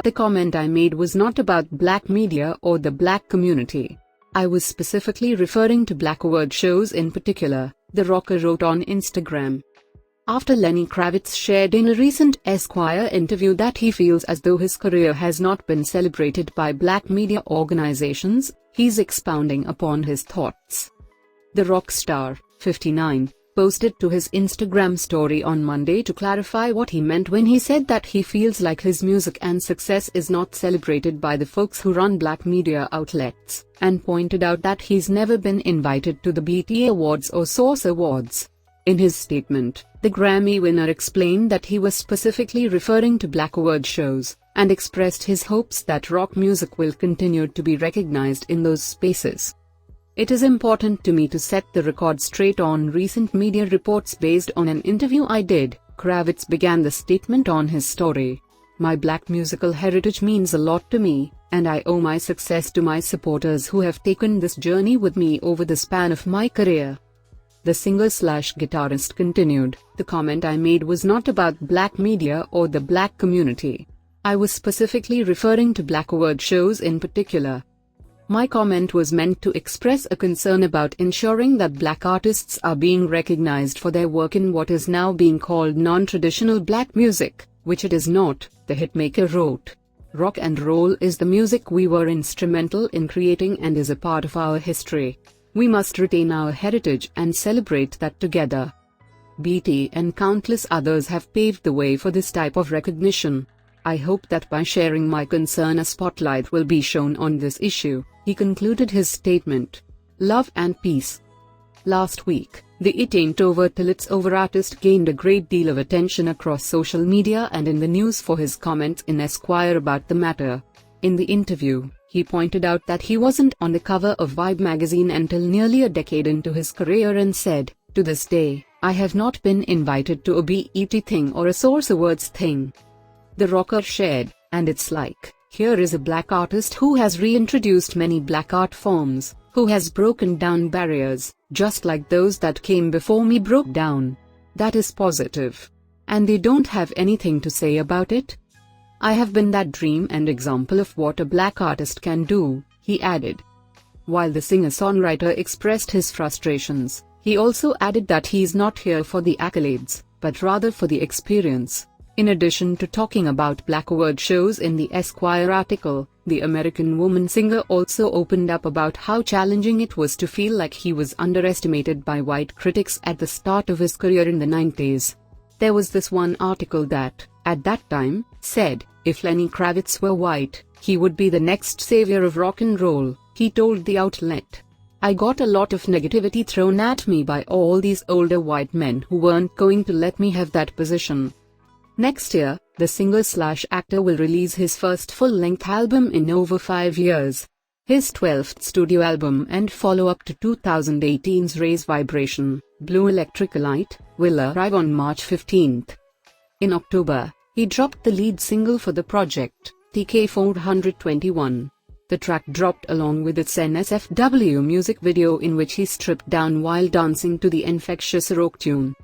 "The comment I made was not about black media or the black community. I was specifically referring to black award shows in particular," the rocker wrote on Instagram. After Lenny Kravitz shared in a recent Esquire interview that he feels as though his career has not been celebrated by black media organizations, he's expounding upon his thoughts. The rock star, 59, posted to his Instagram story on Monday to clarify what he meant when he said that he feels like his music and success is not celebrated by the folks who run black media outlets, and pointed out that he's never been invited to the BET Awards or Source Awards. In his statement, the Grammy winner explained that he was specifically referring to black award shows, and expressed his hopes that rock music will continue to be recognized in those spaces. "It is important to me to set the record straight on recent media reports based on an interview I did," Kravitz began the statement on his story. "My black musical heritage means a lot to me, and I owe my success to my supporters who have taken this journey with me over the span of my career." The singer-slash-guitarist continued, "The comment I made was not about black media or the black community. I was specifically referring to black award shows in particular. My comment was meant to express a concern about ensuring that black artists are being recognized for their work in what is now being called non-traditional black music, which it is not," the hitmaker wrote. "Rock and roll is the music we were instrumental in creating and is a part of our history. We must retain our heritage and celebrate that together. BT and countless others have paved the way for this type of recognition. I hope that by sharing my concern a spotlight will be shown on this issue," he concluded his statement. Love and peace. Last week, the "It Ain't Over Till It's Over" artist gained a great deal of attention across social media and in the news for his comments in Esquire about the matter. In the interview, he pointed out that he wasn't on the cover of Vibe magazine until nearly a decade into his career and said, "To this day, I have not been invited to a BET thing or a Source Awards thing." The rocker shared, "And it's like, here is a black artist who has reintroduced many black art forms, who has broken down barriers, just like those that came before me broke down. That is positive. And they don't have anything to say about it. I have been that dream and example of what a black artist can do," he added. While the singer-songwriter expressed his frustrations, he also added that he's not here for the accolades, but rather for the experience. In addition to talking about black award shows in the Esquire article, the American woman singer also opened up about how challenging it was to feel like he was underestimated by white critics at the start of his career in the 90s. There was this one article that, at that time, said, "If Lenny Kravitz were white, he would be the next savior of rock and roll," he told the outlet. "I got a lot of negativity thrown at me by all these older white men who weren't going to let me have that position." Next year, the singer-slash-actor will release his first full-length album in over 5 years. His 12th studio album and follow-up to 2018's Raise Vibration, Blue Electric Light, will arrive on March 15th. In October, he dropped the lead single for the project, TK 421. The track dropped along with its NSFW music video in which he stripped down while dancing to the infectious rock tune.